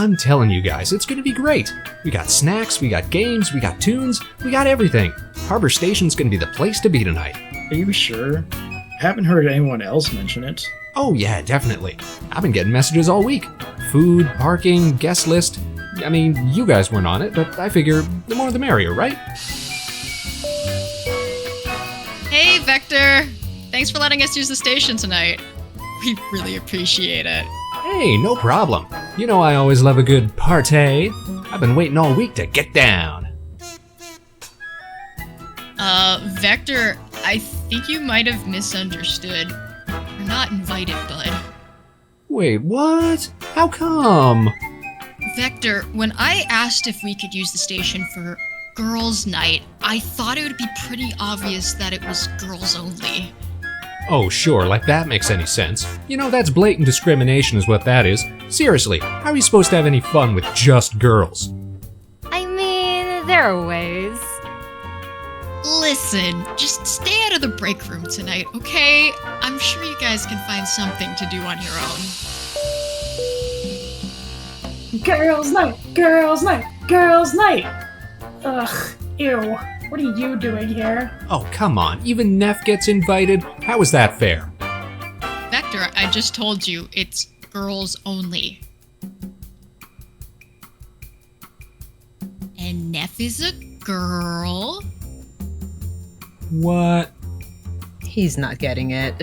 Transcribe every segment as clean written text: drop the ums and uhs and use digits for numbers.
I'm telling you guys, it's gonna be great. We got snacks, we got games, we got tunes, we got everything. Harbor Station's gonna be the place to be tonight. Are you sure? I haven't heard anyone else mention it. Oh yeah, definitely. I've been getting messages all week. Food, parking, guest list. I mean, you guys weren't on it, but I figure the more the merrier, right? Hey, Vector! Thanks for letting us use the station tonight. We really appreciate it. Hey, no problem. You know I always love a good partay. I've been waiting all week to get down. Vector, I think you might have misunderstood. You're not invited, bud. Wait, what? How come? Vector, when I asked if we could use the station for girls' night, I thought it would be pretty obvious that it was girls only. Oh, sure, like that makes any sense. You know, that's blatant discrimination is what that is. Seriously, how are you supposed to have any fun with just girls? I mean, there are ways. Listen, just stay out of the break room tonight, okay? I'm sure you guys can find something to do on your own. Girls' night! Girls' night! Girls' night! Ugh, ew. What are you doing here? Oh, come on, even Neff gets invited? How is that fair? Vector, I just told you, it's girls only. And Neff is a girl. What? He's not getting it.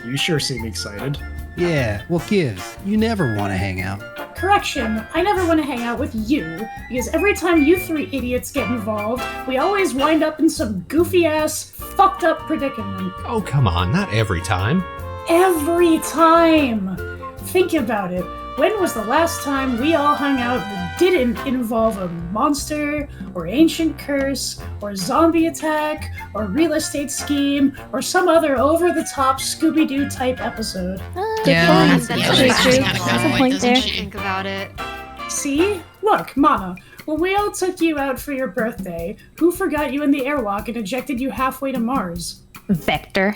You sure seem excited. Yeah, what gives? You never want to hang out. Correction, I never want to hang out with you, because every time you three idiots get involved, we always wind up in some goofy-ass, fucked-up predicament. Oh, come on, not every time. Every time! Think about it. When was the last time we all hung out that didn't involve a monster, or ancient curse, or zombie attack, or real estate scheme, or some other over-the-top Scooby-Doo type episode? Yeah, That's Yeah, pretty she's true. got a That's a point, point doesn't there. she? Think about it. See? Look, Mama, when we all took you out for your birthday, who forgot you in the airlock and ejected you halfway to Mars? Vector.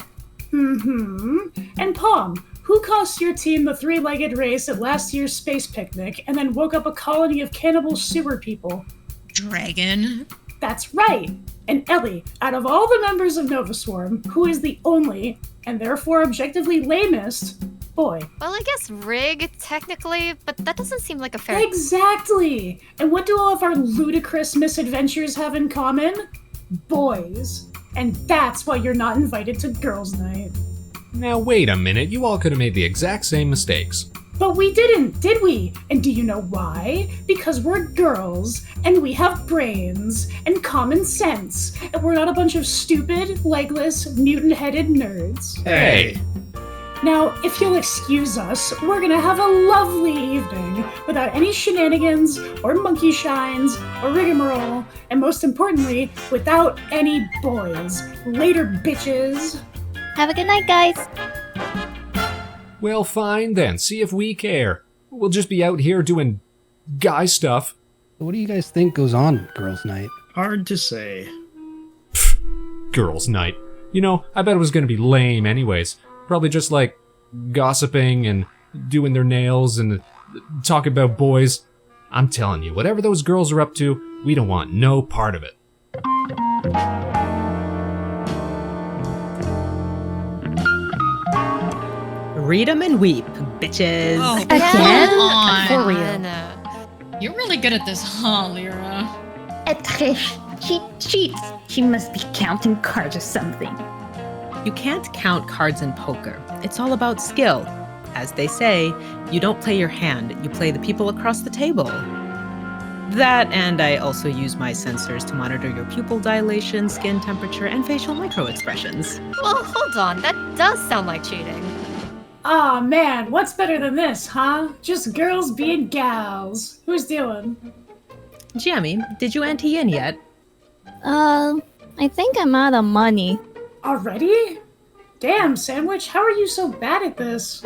And Palm, who cost your team the three-legged race at last year's space picnic and then woke up a colony of cannibal sewer people? Dragon. That's right! And Ellie, out of all the members of Nova Swarm, who is the only, and therefore objectively lamest, boy? Well, I guess Rig, technically, but that doesn't seem like a fair... Exactly! And what do all of our ludicrous misadventures have in common? Boys. And that's why you're not invited to girls' night. Now wait a minute, you all could have made the exact same mistakes. But we didn't, did we? And do you know why? Because we're girls, and we have brains, and common sense, and we're not a bunch of stupid, legless, mutant-headed nerds. Hey! Now, if you'll excuse us, we're gonna have a lovely evening without any shenanigans, or monkey shines, or rigmarole, and most importantly, without any boys. Later, bitches! Have a good night, guys. Well, fine then, see if we care. We'll just be out here doing guy stuff. What do you guys think goes on girls' night? Hard to say. Girls' night. You know, I bet it was gonna be lame anyways. Probably just like gossiping and doing their nails and talking about boys. I'm telling you, whatever those girls are up to, we don't want no part of it. Read 'em and weep, bitches. Oh, Again? come on. For real. You're really good at this, huh, Lyra? Trish, she must be counting cards or something. You can't count cards in poker. It's all about skill. As they say, you don't play your hand, you play the people across the table. That, and I also use my sensors to monitor your pupil dilation, skin temperature, and facial microexpressions. Well, hold on. That does sound like cheating. Aw, man, what's better than this, huh? Just girls being gals. Who's doing? Jamie, did you ante in yet? I think I'm out of money. Already? Damn, Sandwich, how are you so bad at this?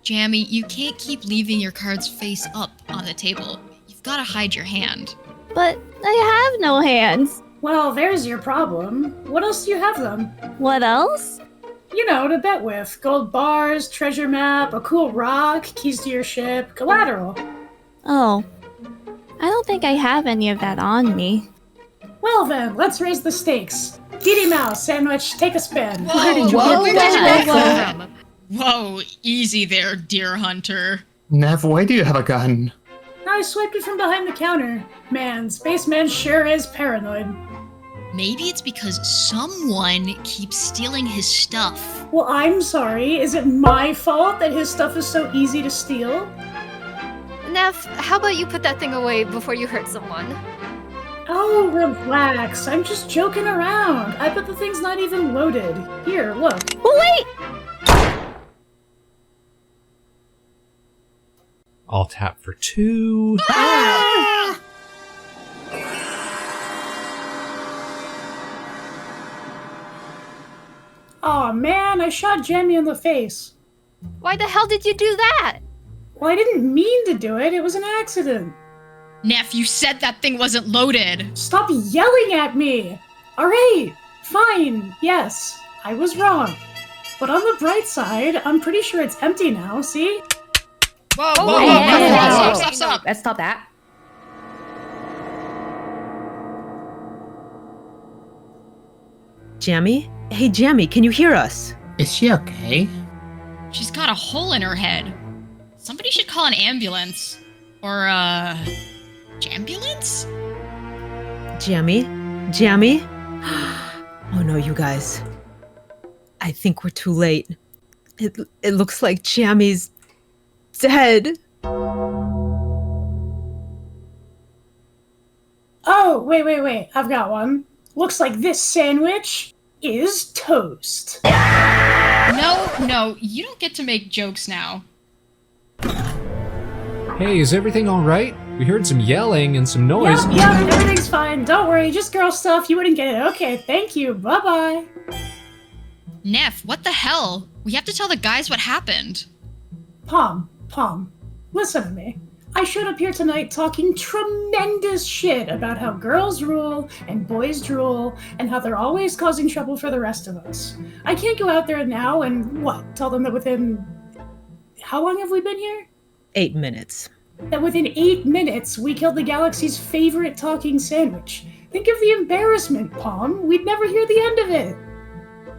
Jammy, you can't keep leaving your cards face up on the table. You've got to hide your hand. But I have no hands. Well, there's your problem. What else do you have then? What else? You know, to bet with. Gold bars, treasure map, a cool rock, keys to your ship, collateral. Oh. I don't think I have any of that on me. Well then, let's raise the stakes. Didi Mouse, Sandwich, take a spin. Whoa, did you whoa, get where did you that? get that from? Whoa, easy there, deer hunter. Nev, why do you have a gun? I swiped it from behind the counter. Man, Spaceman sure is paranoid. Maybe it's because someone keeps stealing his stuff. Well, I'm sorry. Is it my fault that his stuff is so easy to steal? Nev, how about you put that thing away before you hurt someone? Oh, relax. I'm just joking around. I bet the thing's not even loaded. Here, look. Wait! I'll tap for 2. Ah! Aw, man, I shot Jamie in the face. Why the hell did you do that? Well, I didn't mean to do it. It was an accident. Neff, you said that thing wasn't loaded. Stop yelling at me! Alright, fine, yes, I was wrong. But on the bright side, I'm pretty sure it's empty now, see? Whoa, whoa, whoa, hey, whoa, hey, hey, stop, stop. Let's stop that. Jammy? Hey, Jammy, can you hear us? Is she okay? She's got a hole in her head. Somebody should call an ambulance. Or, Jambulance? Jammy? Jammy? Oh no, you guys. I think we're too late. It looks like Jammy's dead. Oh, wait, I've got one. Looks like this sandwich is toast. No, you don't get to make jokes now. Hey, is everything alright? We heard some yelling and some noise. Yep, everything's fine. Don't worry, just girl stuff. You wouldn't get it. Okay, thank you. Bye-bye. Neff, what the hell? We have to tell the guys what happened. Pom, listen to me. I showed up here tonight talking tremendous shit about how girls rule and boys drool and how they're always causing trouble for the rest of us. I can't go out there now and, tell them that within... How long have we been here? 8 minutes. That within 8 minutes, we killed the galaxy's favorite talking sandwich. Think of the embarrassment, Pom. We'd never hear the end of it.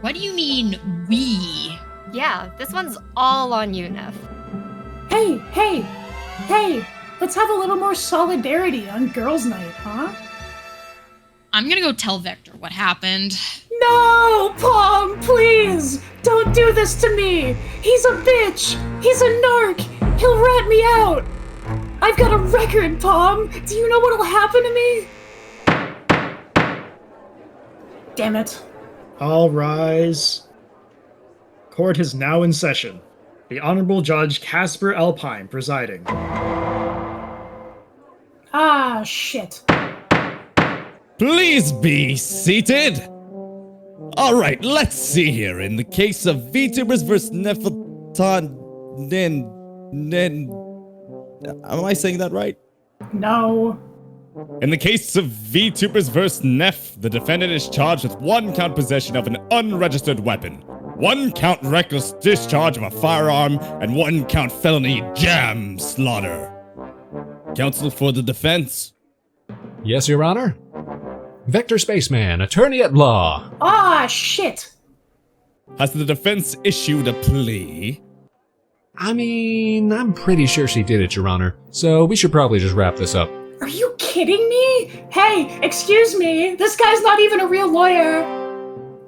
What do you mean, we? Yeah, this one's all on you, Nev. Hey, let's have a little more solidarity on girls' night, huh? I'm gonna go tell Vector what happened. No, Pom, please! Don't do this to me! He's a bitch! He's a narc! He'll rat me out! I've got a record, Pom! Do you know what'll happen to me? Damn it. All rise. Court is now in session. The Honorable Judge Casper Alpine presiding. Ah, shit. Please be seated. All right, let's see here. In the case of VTubers vs. Nephiton, am I saying that right? No. In the case of VTubers vs. Neph, the defendant is charged with 1 count possession of an unregistered weapon, 1 count reckless discharge of a firearm, and 1 count felony jam slaughter. Counsel for the defense. Yes, Your Honor. Vector Spaceman, attorney at law. Ah, shit. Has the defense issued a plea? I mean, I'm pretty sure she did it, Your Honor, so we should probably just wrap this up. Are you kidding me? Hey, excuse me. This guy's not even a real lawyer.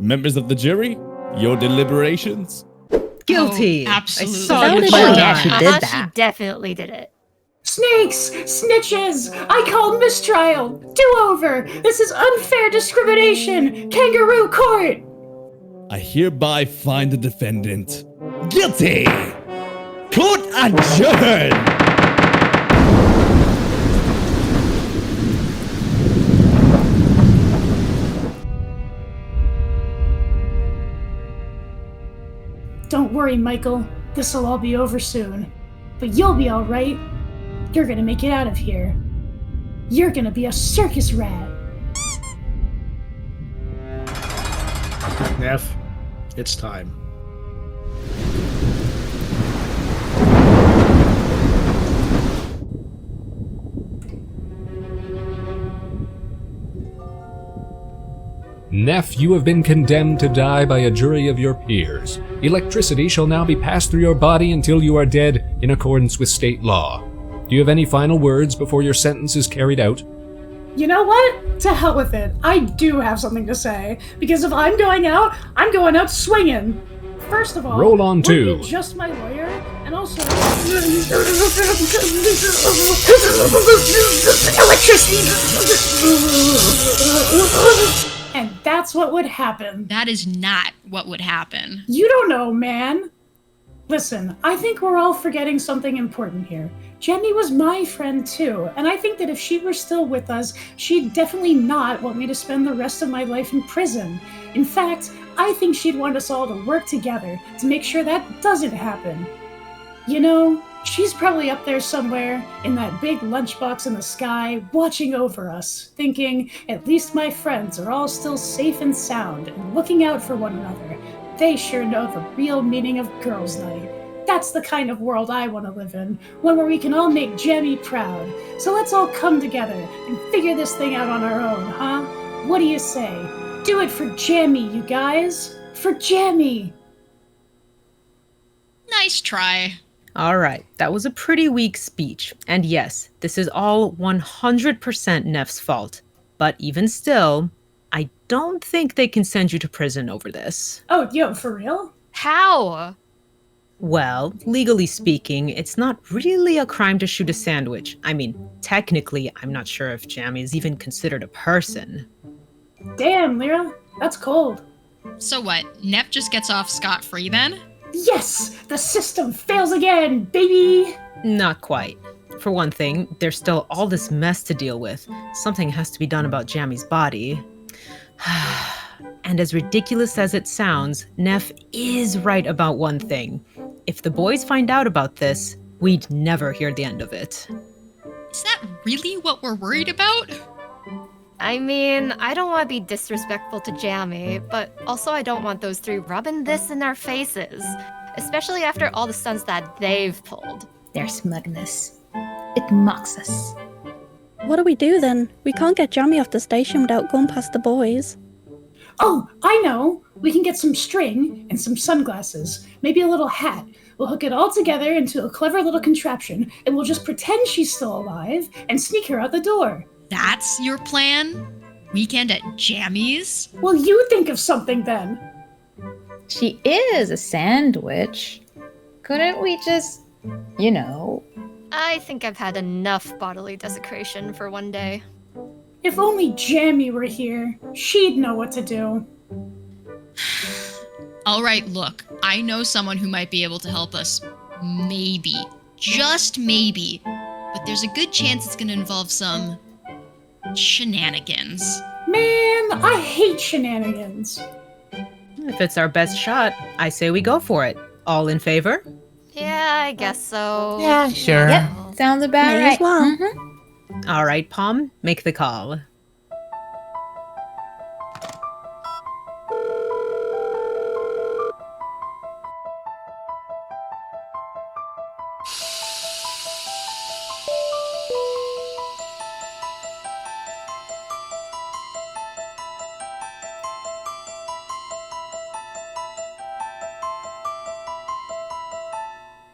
Members of the jury, your deliberations? Guilty. Oh, absolutely. I saw Sounded you like shoot yeah, her. she did She that. definitely did it. Snakes! Snitches! I call mistrial! Do-over! This is unfair discrimination! Kangaroo court! I hereby find the defendant guilty! Court adjourned! Don't worry, Michael. This'll all be over soon. But you'll be alright. You're gonna make it out of here. You're gonna be a circus rat. Neff, it's time. Neff, you have been condemned to die by a jury of your peers. Electricity shall now be passed through your body until you are dead in accordance with state law. Do you have any final words before your sentence is carried out? You know what? To hell with it. I do have something to say. Because if I'm going out swinging. First of all, roll on were two. you just my lawyer? And also... Electricity! And that's what would happen. That is not what would happen. You don't know, man. Listen, I think we're all forgetting something important here. Jenny was my friend too, and I think that if she were still with us, she'd definitely not want me to spend the rest of my life in prison. In fact, I think she'd want us all to work together to make sure that doesn't happen. You know, she's probably up there somewhere in that big lunchbox in the sky, watching over us, thinking, at least my friends are all still safe and sound and looking out for one another. They sure know the real meaning of girls' night. That's the kind of world I want to live in, one where we can all make Jamie proud. So let's all come together and figure this thing out on our own, huh? What do you say? Do it for Jamie, you guys! For Jamie! Nice try. All right, that was a pretty weak speech. And yes, this is all 100% Neff's fault. But even still, I don't think they can send you to prison over this. Oh, yo, for real? How? Well, legally speaking, it's not really a crime to shoot a sandwich. I mean, technically, I'm not sure if Jamie is even considered a person. Damn, Lyra, that's cold. So what, Neff just gets off scot-free then? Yes! The system fails again, baby! Not quite. For one thing, there's still all this mess to deal with. Something has to be done about Jamie's body. And as ridiculous as it sounds, Neff is right about one thing. If the boys find out about this, we'd never hear the end of it. Is that really what we're worried about? I mean, I don't want to be disrespectful to Jamie, but also I don't want those three rubbing this in our faces. Especially after all the stunts that they've pulled. Their smugness. It mocks us. What do we do then? We can't get Jamie off the station without going past the boys. Oh, I know! We can get some string and some sunglasses, maybe a little hat. We'll hook it all together into a clever little contraption, and we'll just pretend she's still alive and sneak her out the door. That's your plan? Weekend at Jamie's? Well, you think of something then. She is a sandwich. Couldn't we just, you know... I think I've had enough bodily desecration for one day. If only Jamie were here, she'd know what to do. All right, look, I know someone who might be able to help us. Maybe. Just maybe. But there's a good chance it's gonna involve some shenanigans. Man, I hate shenanigans. If it's our best shot, I say we go for it. All in favor? Yeah, I guess so. Yeah, sure. Yep, sounds about May right. as well. All right, Palm, make the call.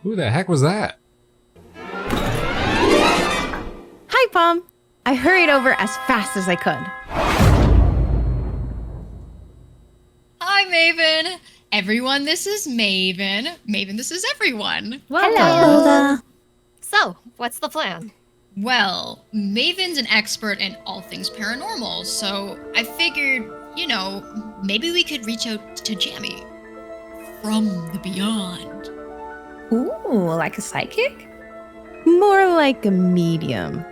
Who the heck was that? Hi, Pom. I hurried over as fast as I could. Hi, Maven. Everyone, this is Maven. Maven, this is everyone. Hello there. So, what's the plan? Well, Maven's an expert in all things paranormal, so I figured, you know, maybe we could reach out to Jamie from the beyond. Ooh, like a psychic? More like a medium.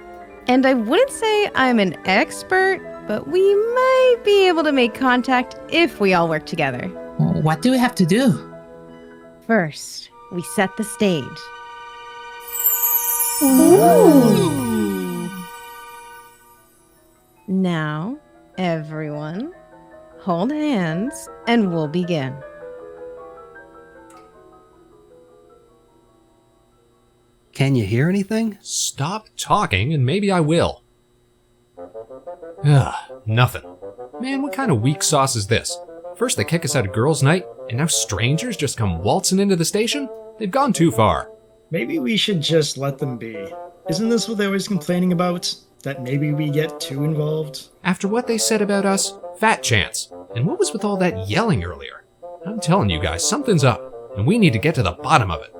And I wouldn't say I'm an expert, but we might be able to make contact if we all work together. What do we have to do? First, we set the stage. Ooh. Now, everyone, hold hands and we'll begin. Can you hear anything? Stop talking and maybe I will. Ugh, nothing. Man, what kind of weak sauce is this? First they kick us out of girls' night, and now strangers just come waltzing into the station? They've gone too far. Maybe we should just let them be. Isn't this what they're always complaining about? That maybe we get too involved? After what they said about us, fat chance. And what was with all that yelling earlier? I'm telling you guys, something's up, and we need to get to the bottom of it.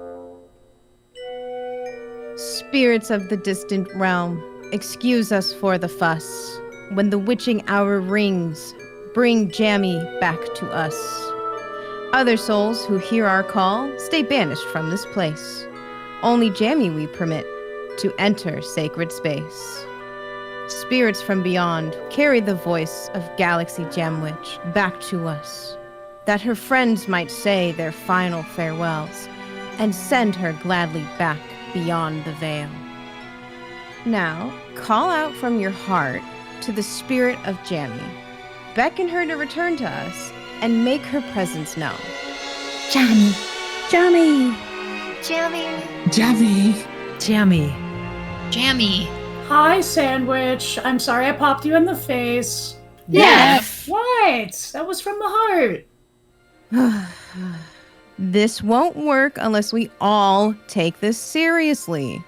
Spirits of the distant realm, excuse us for the fuss. When the witching hour rings, bring Jammy back to us. Other souls who hear our call stay banished from this place. Only Jammy we permit to enter sacred space. Spirits from beyond carry the voice of Galaxy Jamwitch back to us, that her friends might say their final farewells and send her gladly back beyond the veil. Now, call out from your heart to the spirit of Jammy. Beckon her to return to us and make her presence known. Jammy. Jammy! Jammy. Jammy. Jammy. Jammy. Hi, Sandwich. I'm sorry I popped you in the face. Neff. What? That was from the heart. This won't work unless we all take this seriously.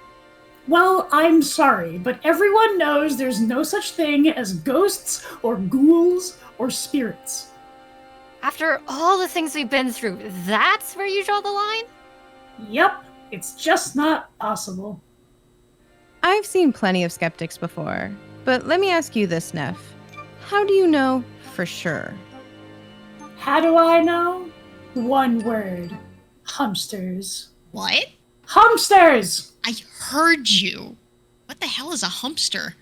Well, I'm sorry, but everyone knows there's no such thing as ghosts or ghouls or spirits. After all the things we've been through, that's where you draw the line? Yep, it's just not possible. I've seen plenty of skeptics before, but let me ask you this, Neff. How do you know for sure? How do I know? One word. Humpsters. What? Humpsters! I heard you. What the hell is a humpster?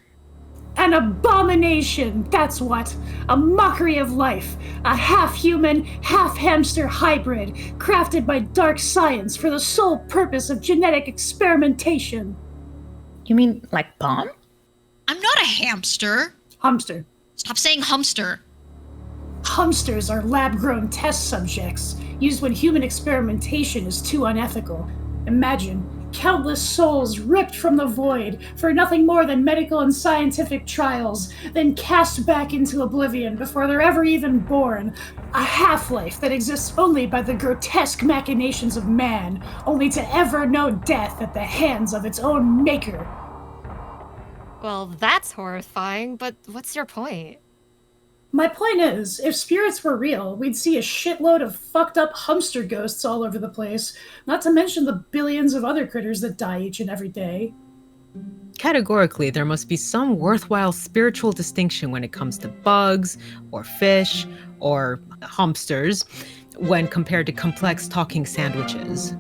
An abomination, that's what. A mockery of life. A half-human, half-hamster hybrid, crafted by dark science for the sole purpose of genetic experimentation. You mean like bomb? I'm not a hamster. Hamster. Stop saying humpster. Humpsters are lab-grown test subjects, used when human experimentation is too unethical. Imagine, countless souls ripped from the void for nothing more than medical and scientific trials, then cast back into oblivion before they're ever even born. A half-life that exists only by the grotesque machinations of man, only to ever know death at the hands of its own maker. Well, that's horrifying, but what's your point? My point is, if spirits were real, we'd see a shitload of fucked up humpster ghosts all over the place, not to mention the billions of other critters that die each and every day. Categorically, there must be some worthwhile spiritual distinction when it comes to bugs, or fish, or humpsters, when compared to complex talking sandwiches.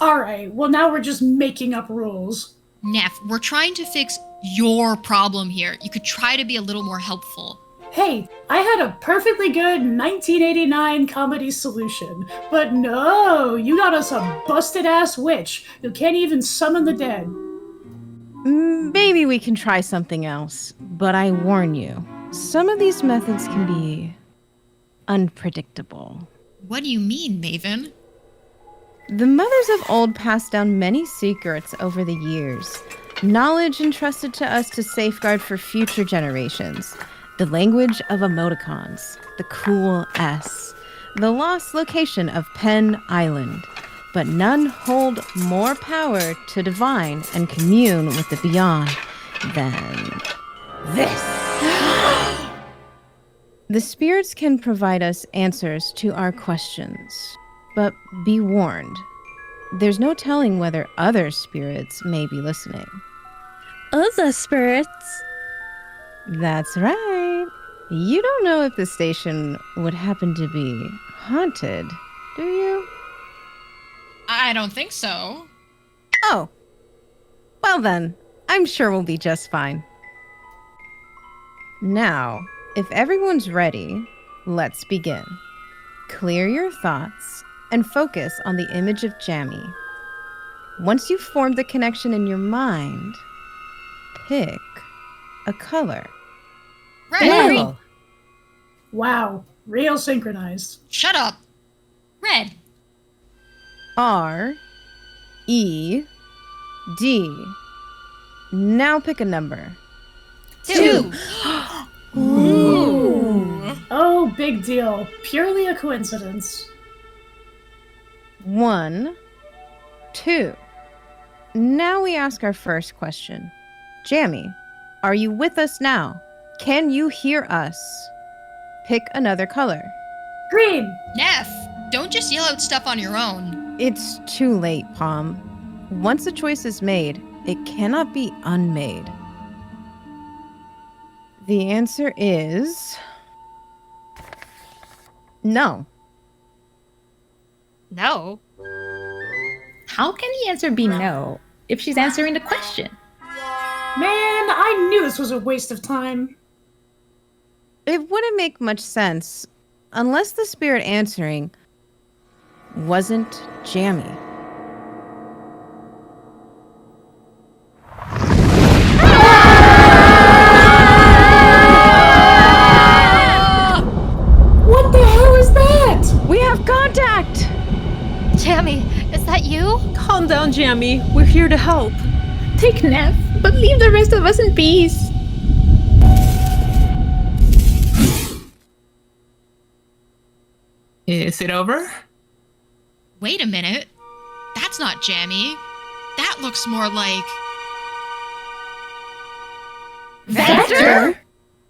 Alright, well now we're just making up rules. Neff, we're trying to fix your problem here. You could try to be a little more helpful. Hey, I had a perfectly good 1989 comedy solution, but no, you got us a busted-ass witch who can't even summon the dead. Maybe we can try something else, but I warn you, some of these methods can be unpredictable. What do you mean, Maven? The mothers of old passed down many secrets over the years, knowledge entrusted to us to safeguard for future generations. The language of emoticons, the cool S, the lost location of Penn Island, but none hold more power to divine and commune with the beyond than this. The spirits can provide us answers to our questions, but be warned, there's no telling whether other spirits may be listening. Other spirits? That's right. You don't know if the station would happen to be haunted, do you? I don't think so. Oh. Well then, I'm sure we'll be just fine. Now, if everyone's ready, let's begin. Clear your thoughts and focus on the image of Jammy. Once you've formed the connection in your mind, pick a color. Red. Wow, real synchronized. Shut up. Red. R, E, D. Now pick a number. 2. Ooh. No big deal. Purely a coincidence. 1, 2. Now we ask our first question. Jammy, are you with us now? Can you hear us? Pick another color. Green! Neff, don't just yell out stuff on your own. It's too late, Palm. Once a choice is made, it cannot be unmade. The answer is... no. No. How can the answer be no if she's answering the question? Man, I knew this was a waste of time. It wouldn't make much sense unless the spirit answering wasn't Jammy. What the hell is that? We have contact! Jammy, is that you? Calm down, Jammy. We're here to help. Take Neff, but leave the rest of us in peace. Is it over? Wait a minute. That's not Jammy. That looks more like... Vector?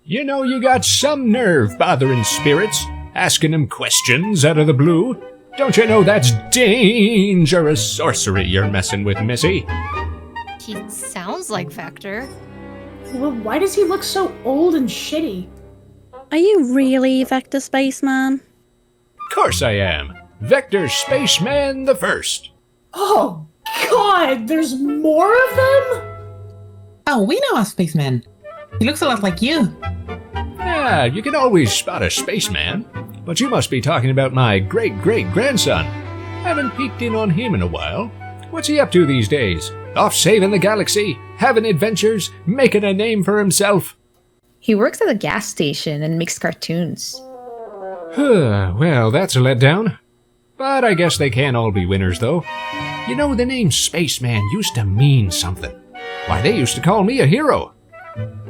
You know, you got some nerve bothering spirits, asking them questions out of the blue. Don't you know that's dangerous sorcery you're messing with, Missy? He sounds like Vector. Well, why does he look so old and shitty? Are you really Vector Spaceman? Course I am. Vector Spaceman the First. Oh, God, there's more of them? Oh, we know a spaceman. He looks a lot like you. Yeah, you can always spot a spaceman. But you must be talking about my great-great-grandson. Haven't peeked in on him in a while. What's he up to these days? Off saving the galaxy, having adventures, making a name for himself? He works at a gas station and makes cartoons. Well, that's a letdown. But I guess they can't all be winners, though. You know, the name Spaceman used to mean something. Why, they used to call me a hero.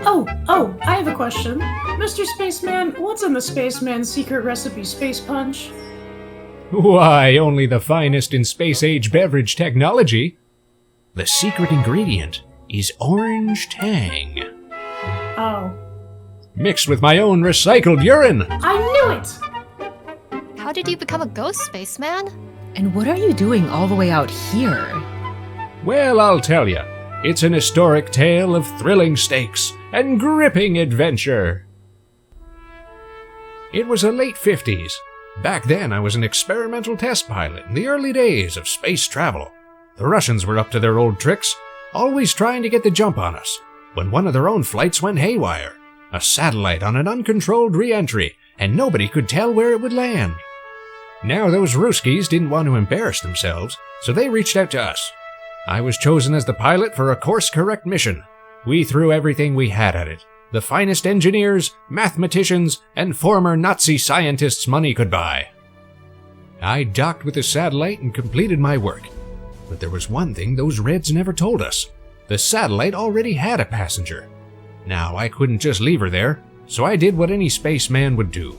Oh, I have a question. Mr. Spaceman, what's in the Spaceman's secret recipe space punch? Why, only the finest in space-age beverage technology. The secret ingredient is orange tang. Oh. Mixed with my own recycled urine. I knew it! How did you become a ghost, Spaceman? And what are you doing all the way out here? Well, I'll tell you. It's an historic tale of thrilling stakes and gripping adventure. It was the late 50s. Back then, I was an experimental test pilot in the early days of space travel. The Russians were up to their old tricks, always trying to get the jump on us, when one of their own flights went haywire. A satellite on an uncontrolled re-entry, and nobody could tell where it would land. Now those Ruskies didn't want to embarrass themselves, so they reached out to us. I was chosen as the pilot for a course-correct mission. We threw everything we had at it. The finest engineers, mathematicians, and former Nazi scientists money could buy. I docked with the satellite and completed my work. But there was one thing those Reds never told us. The satellite already had a passenger. Now, I couldn't just leave her there, so I did what any spaceman would do.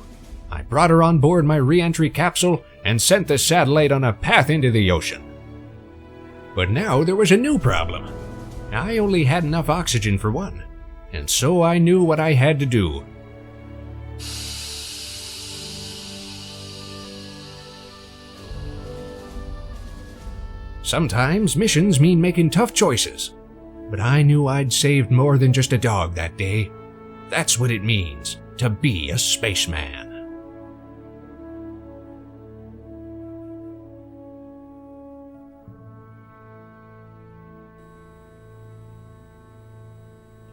I brought her on board my re-entry capsule and sent the satellite on a path into the ocean. But now there was a new problem. I only had enough oxygen for one, and so I knew what I had to do. Sometimes missions mean making tough choices, but I knew I'd saved more than just a dog that day. That's what it means to be a spaceman.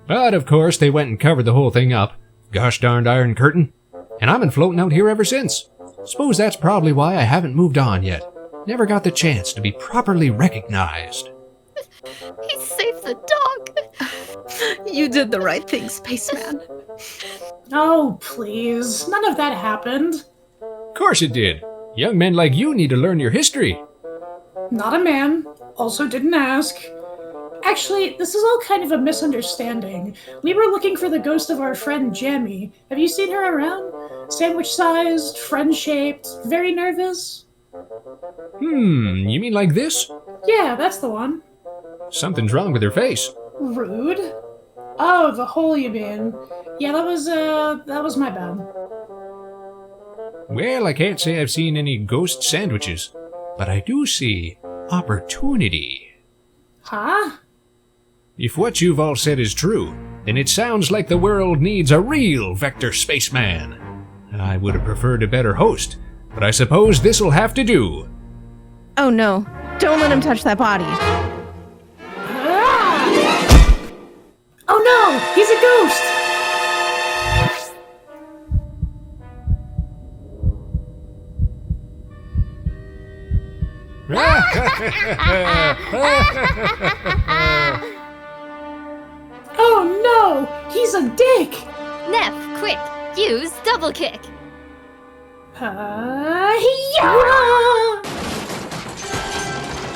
But of course, they went and covered the whole thing up. Gosh darned Iron Curtain. And I've been floating out here ever since. Suppose that's probably why I haven't moved on yet. Never got the chance to be properly recognized. He saved the dog. You did the right thing, Spaceman. Oh, please. None of that happened. Of course it did. Young men like you need to learn your history. Not a man. Also didn't ask. Actually, this is all kind of a misunderstanding. We were looking for the ghost of our friend Jammy. Have you seen her around? Sandwich-sized, friend-shaped, very nervous? You mean like this? Yeah, that's the one. Something's wrong with her face. Rude. Oh, the hole you mean. Yeah, that was my bad. Well, I can't say I've seen any ghost sandwiches, but I do see opportunity. Huh? If what you've all said is true, then it sounds like the world needs a real Vector Spaceman. I would have preferred a better host, but I suppose this'll have to do. Oh no, don't let him touch that body. Oh no, he's a ghost! Oh no, he's a dick! Neff, quick, use double kick. Yeah!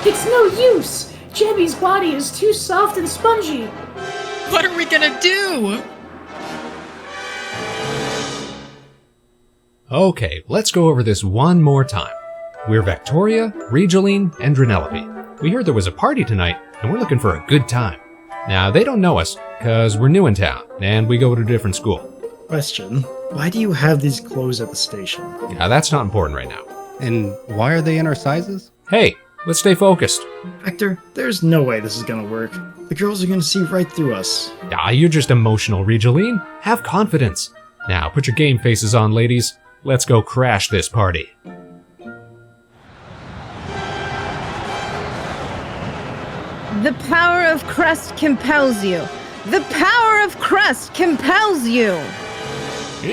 It's no use! Jammy's body is too soft and spongy. What are we gonna do? Okay, let's go over this one more time. We're Victoria, Regeline, and Drenelope. We heard there was a party tonight, and we're looking for a good time. Now, they don't know us, because we're new in town, and we go to a different school. Question. Why do you have these clothes at the station? Yeah, that's not important right now. And why are they in our sizes? Hey, let's stay focused. Hector, there's no way this is gonna work. The girls are gonna see right through us. You're just emotional, Regeline. Have confidence. Now, put your game faces on, ladies. Let's go crash this party. The power of crust compels you. The power of crust compels you. You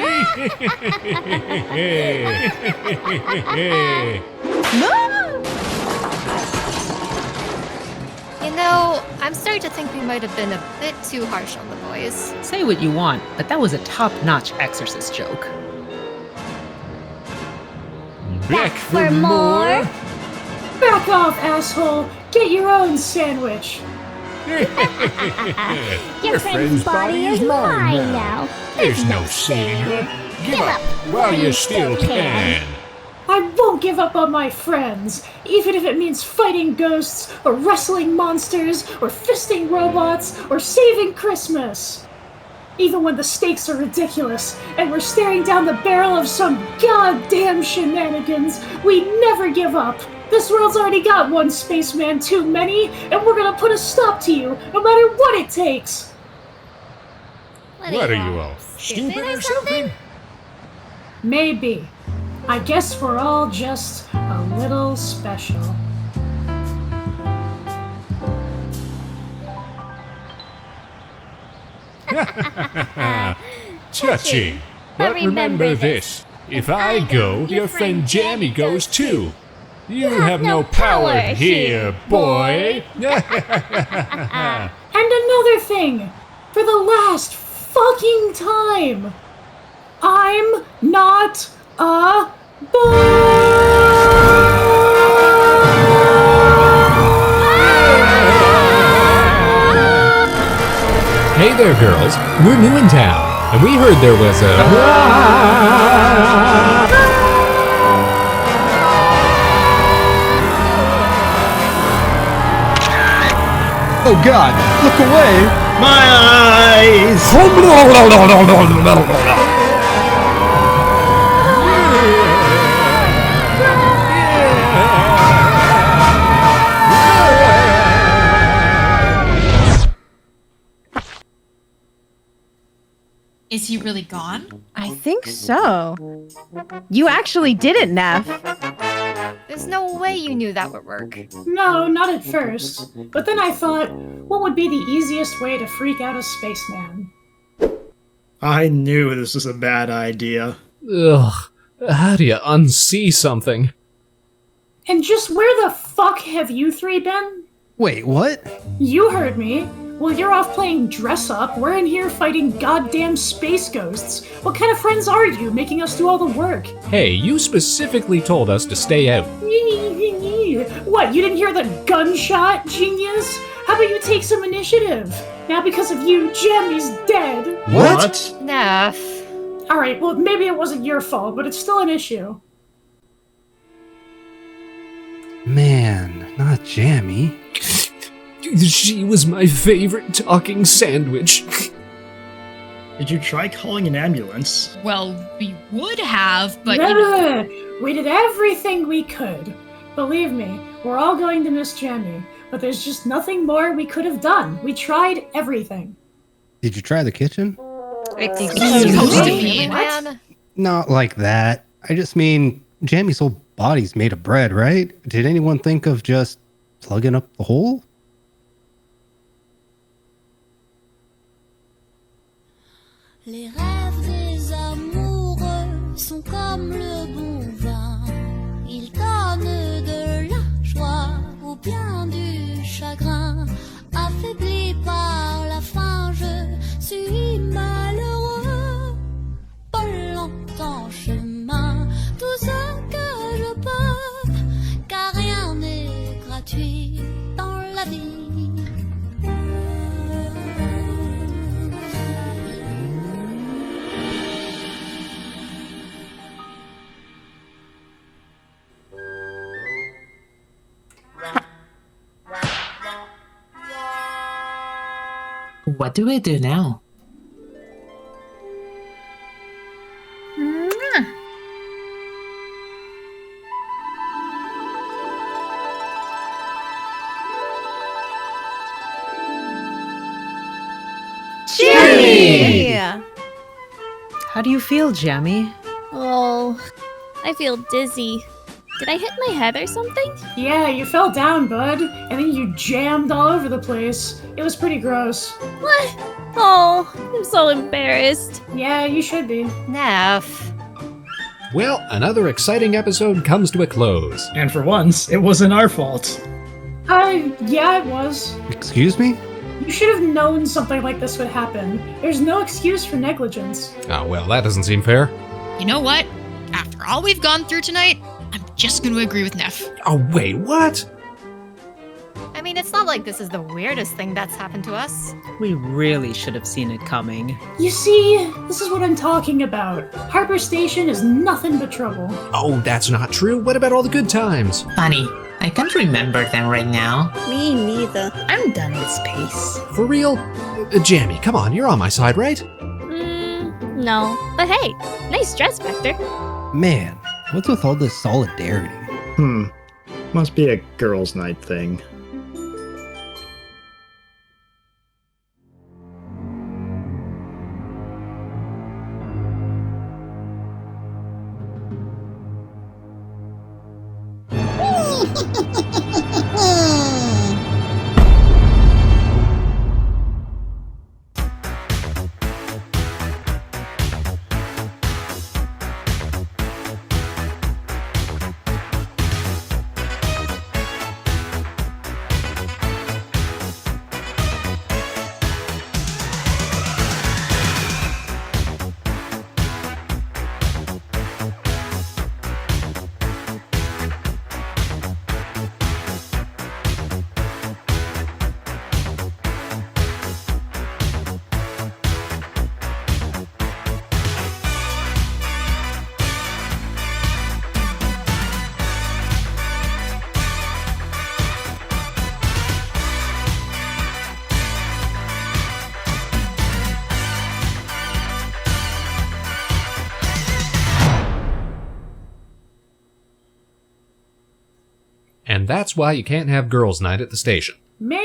know, I'm starting to think we might have been a bit too harsh on the boys. Say what you want, but that was a top-notch exorcist joke. Back for more? Back off, asshole! Get your own sandwich! Your friend's body is mine now. There's no saving her. Give up while you still can. I won't give up on my friends, even if it means fighting ghosts, or wrestling monsters, or fisting robots, or saving Christmas. Even when the stakes are ridiculous, and we're staring down the barrel of some goddamn shenanigans, we never give up. This world's already got one spaceman too many, and we're gonna put a stop to you, no matter what it takes. What are you all, stupid or something? Maybe. I guess we're all just a little special. Touching. But remember this. If I go, your friend Jammy goes too. You have no power here, boy. And another thing, for the last fucking time, I'm not a Hey there, girls. We're new in town, and we heard there was a... Oh God, look away! My eyes! Is he really gone? I think so. You actually did it, Neff. There's no way you knew that would work. No, not at first. But then I thought, what would be the easiest way to freak out a spaceman? I knew this was a bad idea. Ugh. How do you unsee something? And just where the fuck have you three been? Wait, what? You heard me. Well, you're off playing dress up. We're in here fighting goddamn space ghosts. What kind of friends are you, making us do all the work? Hey, you specifically told us to stay out. What, you didn't hear the gunshot, genius? How about you take some initiative? Now because of you, Jammy's dead. What? Neff. Alright, well, maybe it wasn't your fault, but it's still an issue. Man, not Jammy. She was my favorite talking sandwich. Did you try calling an ambulance? Well, we would have, but We did everything we could. Believe me, we're all going to miss Jammy, but there's just nothing more we could have done. We tried everything. Did you try the kitchen? Excuse me. Man. Not like that. I just mean, Jammy's whole body's made of bread, right? Did anyone think of just plugging up the hole? Les rêves des amoureux sont comme le bon vin. Ils donnent de la joie ou bien du chagrin. Affaibli par la faim, je suis malheureux. Pas longtemps chemin, tout ce que je peux, car rien n'est gratuit dans la vie. What do we do now? Jammy! How do you feel, Jammy? Oh, I feel dizzy. Did I hit my head or something? Yeah, you fell down, bud, and then you jammed all over the place. It was pretty gross. What? Oh, I'm so embarrassed. Yeah, you should be. Neff. Well, another exciting episode comes to a close. And for once, it wasn't our fault. Yeah, it was. Excuse me? You should have known something like this would happen. There's no excuse for negligence. Oh, well, that doesn't seem fair. you know what? After all we've gone through tonight, I'm just going to agree with Neff. Oh, wait, what? I mean, it's not like this is the weirdest thing that's happened to us. We really should have seen it coming. You see, this is what I'm talking about. Harbor Station is nothing but trouble. Oh, that's not true. What about all the good times? Funny, I can't remember them right now. Me neither. I'm done with space. For real? Jammy, come on, you're on my side, right? No. But hey, nice dress, Vector. Man, what's with all this solidarity? Must be a girls' night thing. And that's why you can't have girls' night at the station. Man,